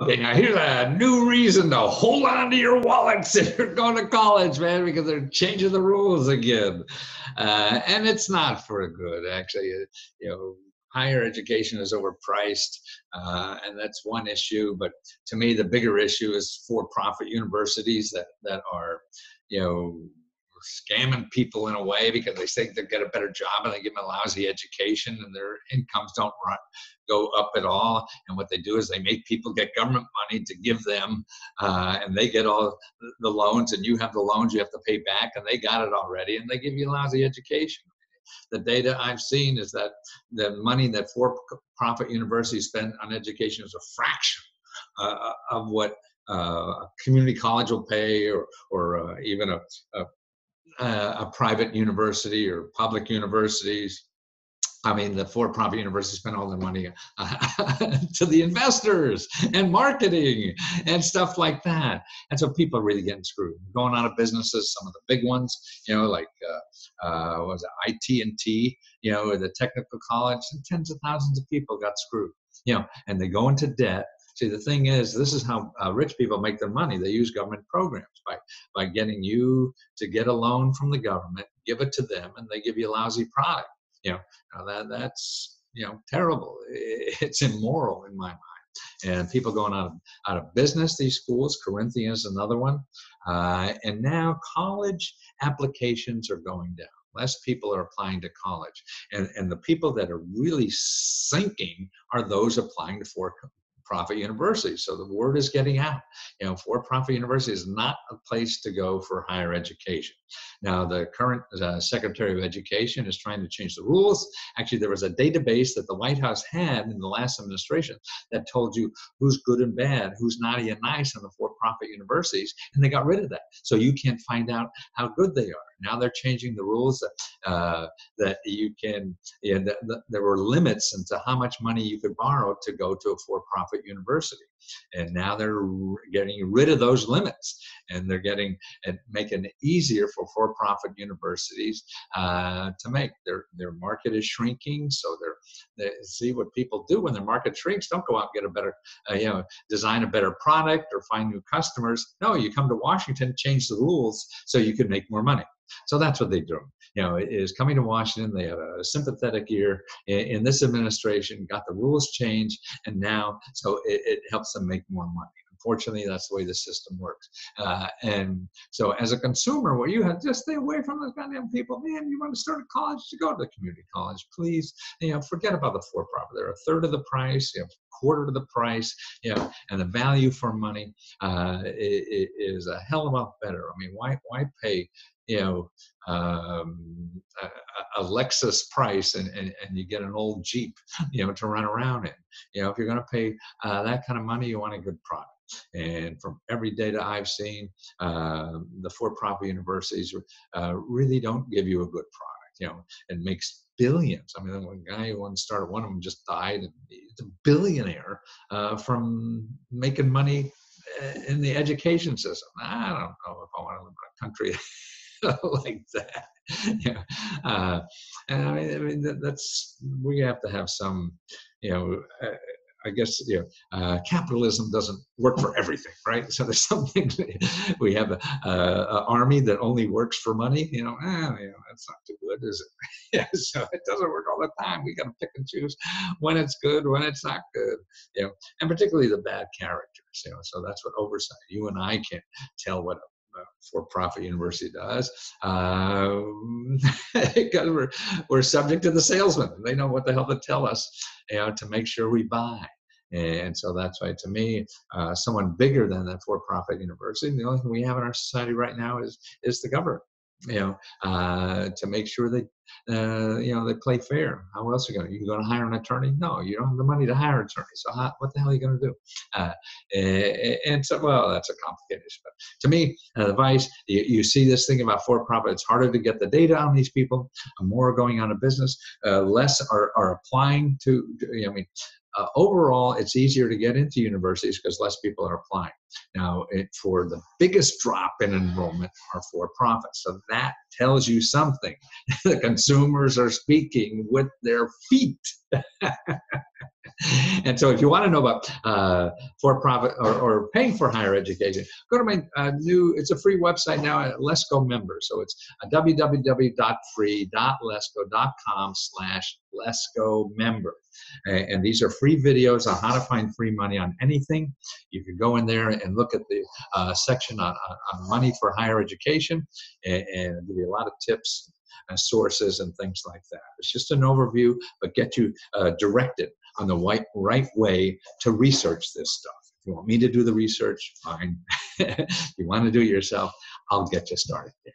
Here's a new reason to hold on to your wallets if you're going to college, man, because they're changing the rules again. And it's not for good, actually. You know, higher education is overpriced, and that's one issue. But to me, the bigger issue is for-profit universities that are, you know, scamming people in a way because they think they'll get a better job and they give them a lousy education and their incomes don't go up at all. And what they do is they make people get government money to give them, and they get all the loans, and you have the loans you have to pay back, and they got it already, and they give you a lousy education. The data I've seen is that the money that for-profit universities spend on education is a fraction of what a community college will pay, or even a private university or public universities. I mean, the for-profit universities spend all their money to the investors and marketing and stuff like that. And so people are really getting screwed. Going out of businesses, some of the big ones, you know, like what was it, IT&T, you know, the technical college, and tens of thousands of people got screwed, you know, and they go into debt. See, the thing is, this is how rich people make their money. They use government programs by getting you to get a loan from the government, give it to them, and they give you a lousy product. You know, that's, you know, terrible. It's immoral in my mind. And people going out of business, these schools. Corinthian is another one. And now college applications are going down. Less people are applying to college. And the people that are really sinking are those applying to for-profit universities. So the word is getting out. You know, for-profit university is not a place to go for higher education. Now, the current Secretary of Education is trying to change the rules. Actually, there was a database that the White House had in the last administration that told you who's good and bad, who's naughty and nice in the for-profit universities, and they got rid of that. So you can't find out how good they are. Now they're changing the rules that you can, you know, there were limits into how much money you could borrow to go to a for-profit university. And now they're getting rid of those limits, and they're making it easier for for-profit universities to make. Their market is shrinking, so they see what people do when their market shrinks. Don't go out and get a better, you know, design a better product or find new customers. No, you come to Washington, change the rules so you can make more money. So that's what they do. You know, is coming to Washington. They had a sympathetic ear in this administration, got the rules changed, and now so it helps them make more money. Unfortunately, that's the way the system works. And so as a consumer, well, you have to just stay away from those goddamn people. Man, you want to start a college, to go to the community college, please. You know, forget about the for-profit. They're a third of the price, you know, quarter of the price, you know, and the value for money is a hell of a lot better. I mean, why pay, you know, a Lexus price and you get an old Jeep, you know, to run around in. You know, if you're going to pay that kind of money, you want a good product. And from every data I've seen, the for-profit universities really don't give you a good product. You know, it makes billions. I mean, one guy who once started, one of them just died, and he's a billionaire from making money in the education system. I don't know if I want to live in a country like that. Yeah. And I mean that's, we have to have some, you know, I guess, you know, capitalism doesn't work for everything, right? So there's something, we have a army that only works for money, you know, that's not too good, is it? Yeah, so it doesn't work all the time. We got to pick and choose when it's good, when it's not good, you know, and particularly the bad characters, you know, so that's what oversight. You and I can't tell what for-profit university does, because we're subject to the salesman. They know what the hell to tell us, you know, to make sure we buy. And so that's why, to me, someone bigger than that for-profit university, the only thing we have in our society right now is the government, you know, to make sure they, you know, they play fair. How else are you going to hire an attorney? No, you don't have the money to hire an attorney. So what the hell are you going to do? And so, well, that's a complicated issue. But to me, advice, you see this thing about for-profit, it's harder to get the data on these people, more are going out of business, less are applying to, you know, I mean, overall, it's easier to get into universities because less people are applying. Now, for the biggest drop in enrollment are for-profits. So that tells you something. The consumers are speaking with their feet. And so if you want to know about for-profit or paying for higher education, go to my it's a free website now at Lesko member. So it's www.free.lesko.com/Lesko member. And these are free videos on how to find free money on anything. You can go in there and look at the section on money for higher education, and give you a lot of tips and sources and things like that. It's just an overview, but get you directed on the right way to research this stuff. If you want me to do the research, fine. If you want to do it yourself, I'll get you started there.